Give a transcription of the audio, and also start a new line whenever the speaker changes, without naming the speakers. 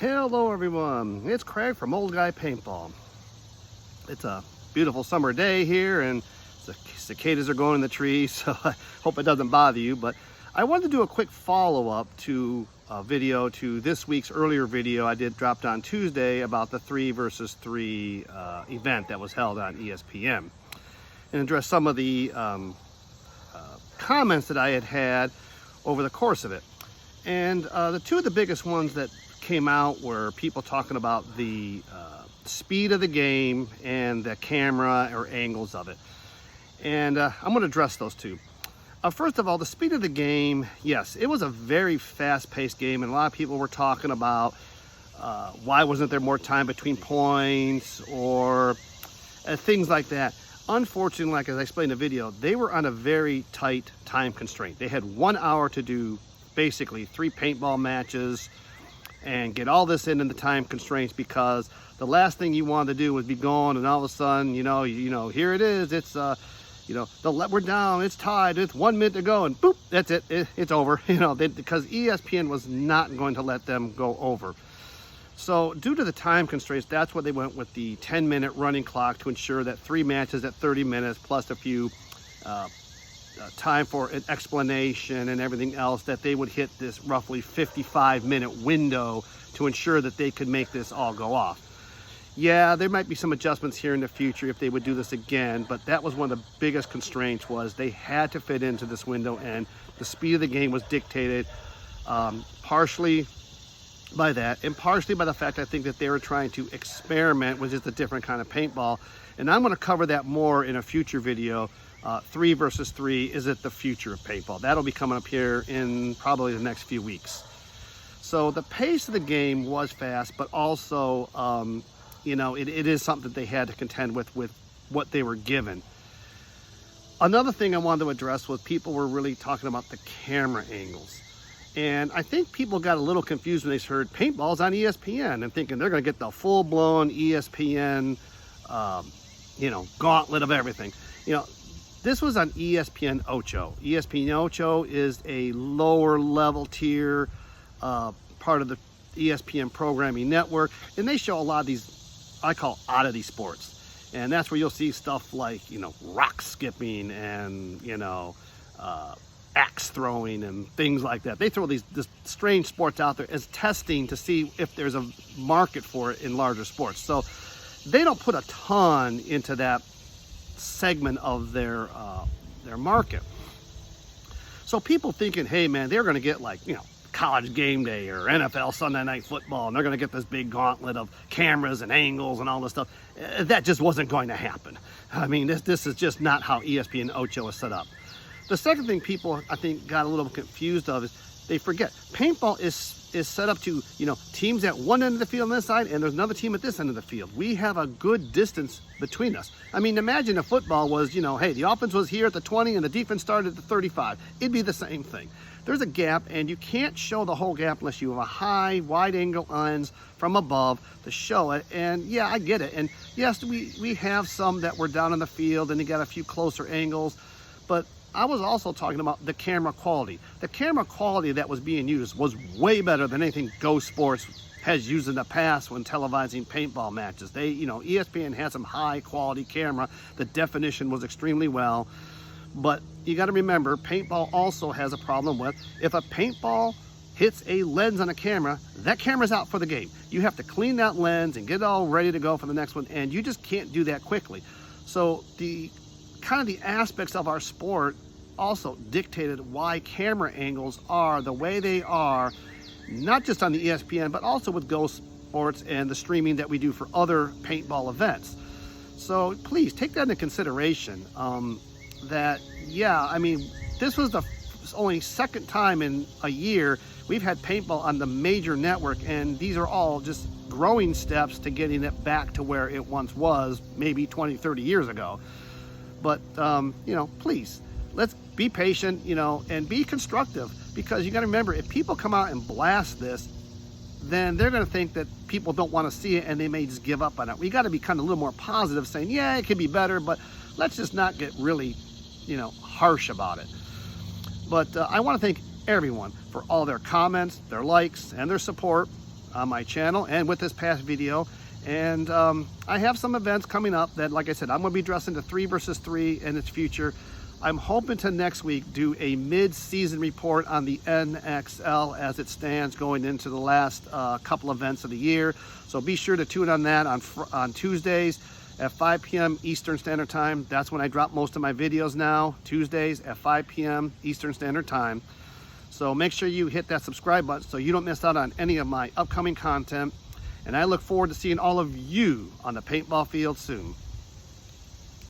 Hello everyone, it's Craig from Old Guy Paintball. It's a beautiful summer day here and the cicadas are going in the trees, so I hope it doesn't bother you, but I wanted to do a quick follow-up to a video to this week's earlier video I did dropped on Tuesday about the 3 versus 3 event that was held on ESPN and address some of the comments that I had over the course of it. And the two of the biggest ones that came out were people talking about the speed of the game and the camera or angles of it. And I'm going to address those two. First of all, the speed of the game, yes, it was a very fast-paced game, and a lot of people were talking about why wasn't there more time between points or things like that. Unfortunately, like as I explained in the video, they were on a very tight time constraint. They had 1 hour to do basically 3 paintball matches and get all this in the time constraints, because the last thing you wanted to do was be going and all of a sudden, you know, here it is, it's we're down, it's tied, it's 1 minute to go, and boop, that's it, it's over, because ESPN was not going to let them go over. So due to the time constraints, that's why they went with the 10-minute running clock to ensure that 3 matches at 30 minutes plus a few time for an explanation and everything else, that they would hit this roughly 55-minute window to ensure that they could make this all go off. Yeah, there might be some adjustments here in the future if they would do this again, but that was one of the biggest constraints, was they had to fit into this window, and the speed of the game was dictated partially by that, and partially by the fact I think that they were trying to experiment with just a different kind of paintball. And I'm going to cover that more in a future video. 3 versus 3, is it the future of paintball? That'll be coming up here in probably the next few weeks. So the pace of the game was fast, but also it is something that they had to contend with what they were given. Another thing I wanted to address was people were really talking about the camera angles. And I think people got a little confused when they heard paintballs on ESPN and thinking they're going to get the full-blown ESPN, gauntlet of everything. This was on ESPN Ocho. ESPN Ocho is a lower level tier part of the ESPN programming network, and they show a lot of these, I call oddity sports. And that's where you'll see stuff like, rock skipping and, axe throwing and things like that. They throw this strange sports out there as testing to see if there's a market for it in larger sports. So they don't put a ton into that segment of their market. So people thinking, hey man, they're going to get like, college game day or NFL Sunday Night Football, and they're going to get this big gauntlet of cameras and angles and all this stuff. That just wasn't going to happen. I mean, this is just not how ESPN Ocho is set up. The second thing people, I think, got a little confused of is they forget paintball is set up to, teams at one end of the field on this side, and there's another team at this end of the field. We have a good distance between us. I mean, imagine if football was, hey, the offense was here at the 20 and the defense started at the 35. It'd be the same thing. There's a gap, and you can't show the whole gap unless you have a high, wide-angle lens from above to show it. And yeah, I get it. And yes, we have some that were down in the field, and they got a few closer angles, but I was also talking about the camera quality. The camera quality that was being used was way better than anything Go Sports has used in the past when televising paintball matches. They, ESPN had some high quality camera. The definition was extremely well. But you got to remember, paintball also has a problem with, if a paintball hits a lens on a camera, that camera's out for the game. You have to clean that lens and get it all ready to go for the next one, and you just can't do that quickly. So the aspects of our sport also dictated why camera angles are the way they are, not just on the ESPN, but also with Go Sports and the streaming that we do for other paintball events. So please take that into consideration. This was the only second time in a year we've had paintball on the major network, and these are all just growing steps to getting it back to where it once was, maybe 20, 30 years ago. But, please, let's be patient, and be constructive, because you got to remember, if people come out and blast this, then they're going to think that people don't want to see it, and they may just give up on it. We got to be kind of a little more positive, saying, yeah, it could be better, but let's just not get really, harsh about it. But I want to thank everyone for all their comments, their likes, and their support. on my channel and with this past video. And I have some events coming up that, like I said, I'm going to be dressing to 3 versus 3 in its future. I'm hoping to next week do a mid-season report on the NXL as it stands going into the last couple events of the year. So be sure to tune on that on Tuesdays at 5 p.m. Eastern Standard Time. That's when I drop most of my videos now, Tuesdays at 5 p.m. Eastern Standard Time. So make sure you hit that subscribe button so you don't miss out on any of my upcoming content. And I look forward to seeing all of you on the paintball field soon.